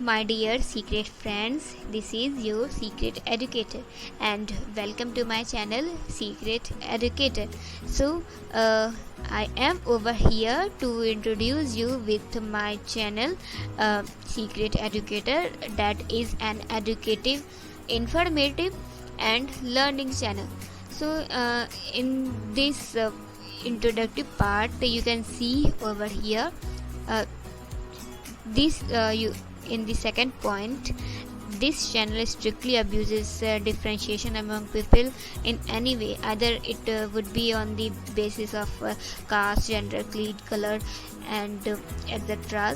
My dear secret friends, this is your secret educator and welcome to my channel Secret Educator. So, I am over here to introduce you with my channel Secret Educator, that is an educative, informative and learning channel. So, in this introductory part, you can see over here in the second point, this channel strictly abuses differentiation among people in any way, either it would be on the basis of caste, gender, creed, color and etc.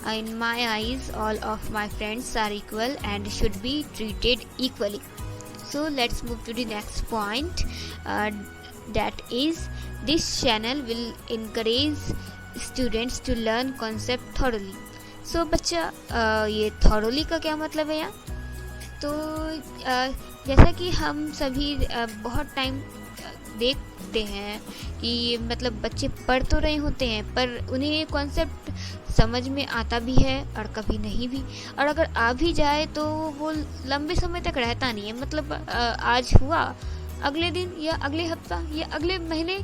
In my eyes, all of my friends are equal and should be treated equally. So let's move to the next point, that is, this channel will encourage students to learn concept thoroughly. सो बच्चा, ये thoroughly का क्या मतलब है यार? तो जैसा कि हम सभी बहुत टाइम देखते हैं कि मतलब बच्चे पढ़ तो रहे होते हैं पर उन्हें कॉन्सेप्ट समझ में आता भी है और कभी नहीं भी, और अगर आ भी जाए तो वो लंबे समय तक रहता नहीं है। मतलब आज हुआ, अगले दिन या अगले हफ्ता या अगले महीने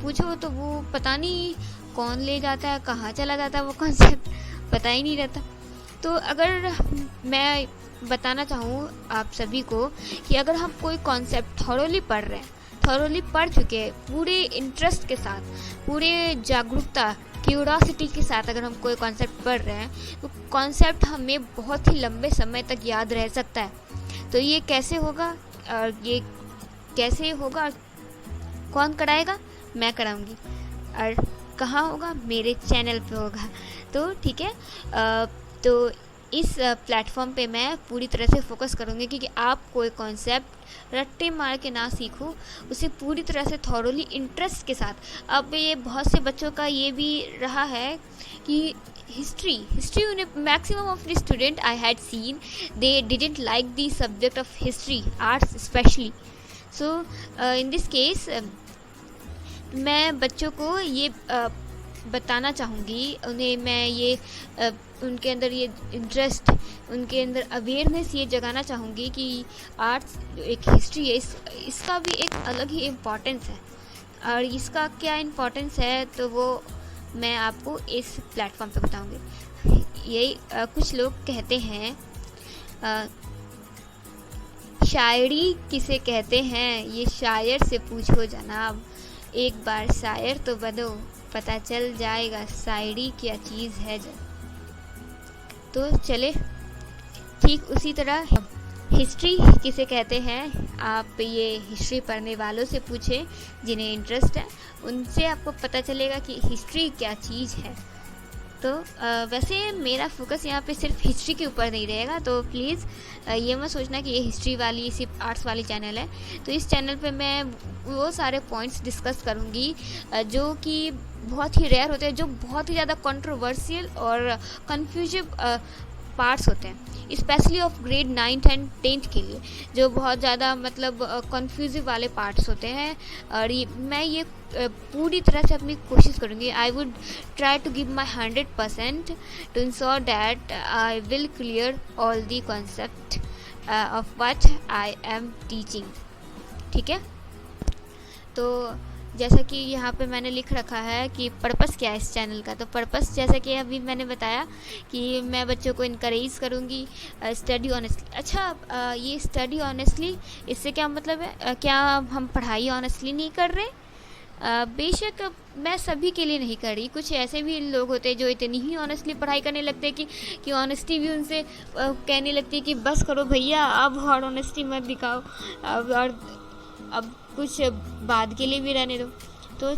पूछो तो वो पता नहीं कौन ले जाता है, कहाँ चला जाता है, वो कॉन्सेप्ट पता ही नहीं रहता। तो अगर मैं बताना चाहूँ आप सभी को कि अगर हम कोई कॉन्सेप्ट थॉरोली पढ़ रहे हैं, थॉरोली पढ़ चुके हैं, पूरे इंटरेस्ट के साथ, पूरे जागरूकता, क्यूरियोसिटी के साथ अगर हम कोई कॉन्सेप्ट पढ़ रहे हैं तो कॉन्सेप्ट हमें बहुत ही लंबे समय तक याद रह सकता है। तो ये कैसे होगा और ये कैसे होगा, कौन कराएगा? मैं कराऊंगी। और कहाँ होगा? मेरे चैनल पे होगा। तो ठीक है, तो इस प्लेटफॉर्म पे मैं पूरी तरह से फोकस करूँगी कि आप कोई कॉन्सेप्ट रट्टे मार के ना सीखो, उसे पूरी तरह से थॉरोली इंटरेस्ट के साथ। अब ये बहुत से बच्चों का ये भी रहा है कि हिस्ट्री उन्हें, maximum of the student I had seen, they didn't like the subject of history, arts specially. So in this case मैं बच्चों को ये बताना चाहूँगी, उन्हें मैं ये उनके अंदर ये इंटरेस्ट, उनके अंदर अवेयरनेस ये जगाना चाहूँगी कि आर्ट्स एक हिस्ट्री है, इसका भी एक अलग ही इम्पोर्टेंस है। और इसका क्या इम्पोर्टेंस है तो वो मैं आपको इस प्लेटफॉर्म पे बताऊँगी। यही कुछ लोग कहते हैं, शायरी किसे कहते हैं ये शायर से पूछो जनाब, एक बार शायर तो बनो, पता चल जाएगा शायरी क्या चीज़ है जब। तो चले, ठीक उसी तरह हिस्ट्री किसे कहते हैं, आप ये हिस्ट्री पढ़ने वालों से पूछें जिन्हें इंटरेस्ट है, उनसे आपको पता चलेगा कि हिस्ट्री क्या चीज़ है। तो वैसे मेरा फोकस यहाँ पे सिर्फ हिस्ट्री के ऊपर नहीं रहेगा, तो प्लीज़ ये मत सोचना कि ये हिस्ट्री वाली सिर्फ आर्ट्स वाली चैनल है। तो इस चैनल पे मैं वो सारे पॉइंट्स डिस्कस करूँगी जो कि बहुत ही रेयर होते हैं, जो बहुत ही ज़्यादा कंट्रोवर्शियल और कन्फ्यूजिव पार्ट्स होते हैं, specially of grade 9th and 10th के लिए, जो बहुत ज़्यादा मतलब कन्फ्यूजिव वाले पार्ट्स होते हैं। और मैं ये पूरी तरह से अपनी कोशिश करूँगी, I would try to give my 100% to ensure that I will clear all the concept of what I am teaching. ठीक है, तो जैसा कि यहाँ पे मैंने लिख रखा है कि पर्पस क्या है इस चैनल का, तो पर्पस जैसा कि अभी मैंने बताया कि मैं बच्चों को इनकरेज करूँगी स्टडी ऑनेस्टली। अच्छा, ये स्टडी ऑनेस्टली, इससे क्या मतलब है? क्या हम पढ़ाई ऑनेस्टली नहीं कर रहे? बेशक मैं सभी के लिए नहीं कर रही, कुछ ऐसे भी लोग होते हैं जो इतनी ही ऑनेस्टली पढ़ाई करने लगते हैं कि ऑनेस्टी भी उनसे कहने लगती है कि बस करो भैया, अब और ऑनेस्टी मत दिखाओ, अब कुछ बाद के लिए भी रहने दो। तो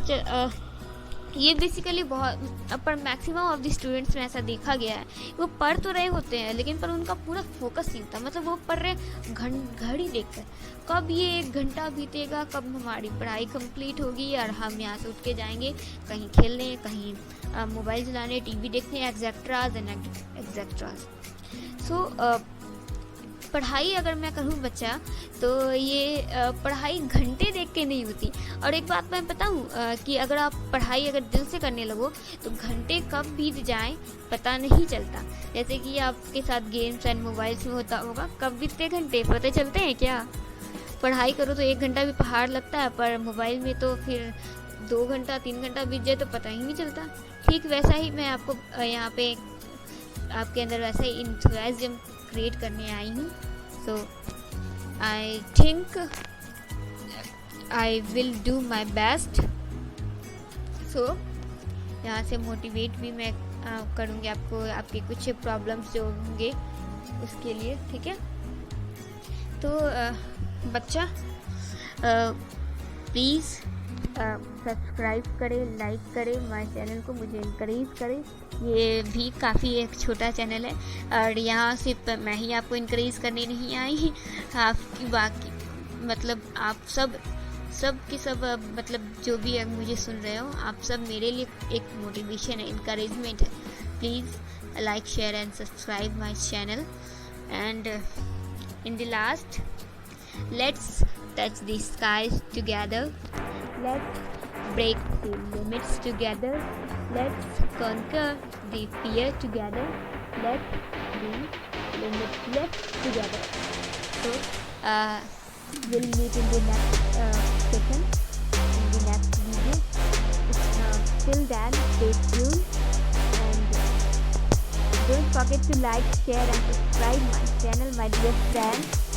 ये बेसिकली बहुत, पर मैक्सिमम ऑफ द स्टूडेंट्स में ऐसा देखा गया है, वो पढ़ तो रहे होते हैं लेकिन पर उनका पूरा फोकस नहीं होता। मतलब वो पढ़ रहे घड़ी देखकर, कब ये 1 घंटा बीतेगा, कब हमारी पढ़ाई कंप्लीट होगी और हम यहाँ से उठ के जाएंगे कहीं खेलने, कहीं मोबाइल चलाने, टीवी देखने, एक्सेट्राज एंड एक्सेट्राज। सो पढ़ाई अगर मैं करूँ बच्चा, तो ये पढ़ाई घंटे देख के नहीं होती। और एक बात मैं बताऊँ कि अगर आप पढ़ाई अगर दिल से करने लगो तो घंटे कब बीत जाएं पता नहीं चलता। जैसे कि आपके साथ गेम्स एंड मोबाइल्स में होता होगा, कब बीतते घंटे पता चलते हैं क्या? पढ़ाई करो तो 1 घंटा भी पहाड़ लगता है, पर मोबाइल में तो फिर 2 घंटा 3 घंटा बीत जाए तो पता ही नहीं चलता। ठीक वैसा ही मैं आपको यहाँ पे आपके अंदर वैसा ही इंथुजियाज्म क्रिएट करने आई हूँ। So I think I will do my best. So यहाँ से मोटिवेट भी मैं करूँगी आपको, आपके कुछ प्रॉब्लम्स जो होंगे उसके लिए, ठीक है? तो बच्चा प्लीज़ सब्सक्राइब करें, लाइक करें माय चैनल को, मुझे इनकरेज करें। ये भी काफ़ी एक छोटा चैनल है और यहाँ सिर्फ मैं ही आपको इनकरेज करने नहीं आई, आपकी बाकी मतलब आप सब के सब मतलब जो भी मुझे सुन रहे हो, आप सब मेरे लिए एक मोटिवेशन है, इनकरेजमेंट है। Please like, share and subscribe my channel. And in the last, let's touch the skies together, let's break the limits together, let's conquer the fear together, let's be limitless together. So we'll meet in the next session, in the next video. Till then, stay tuned and don't forget to like, share and subscribe my channel, my dear friends.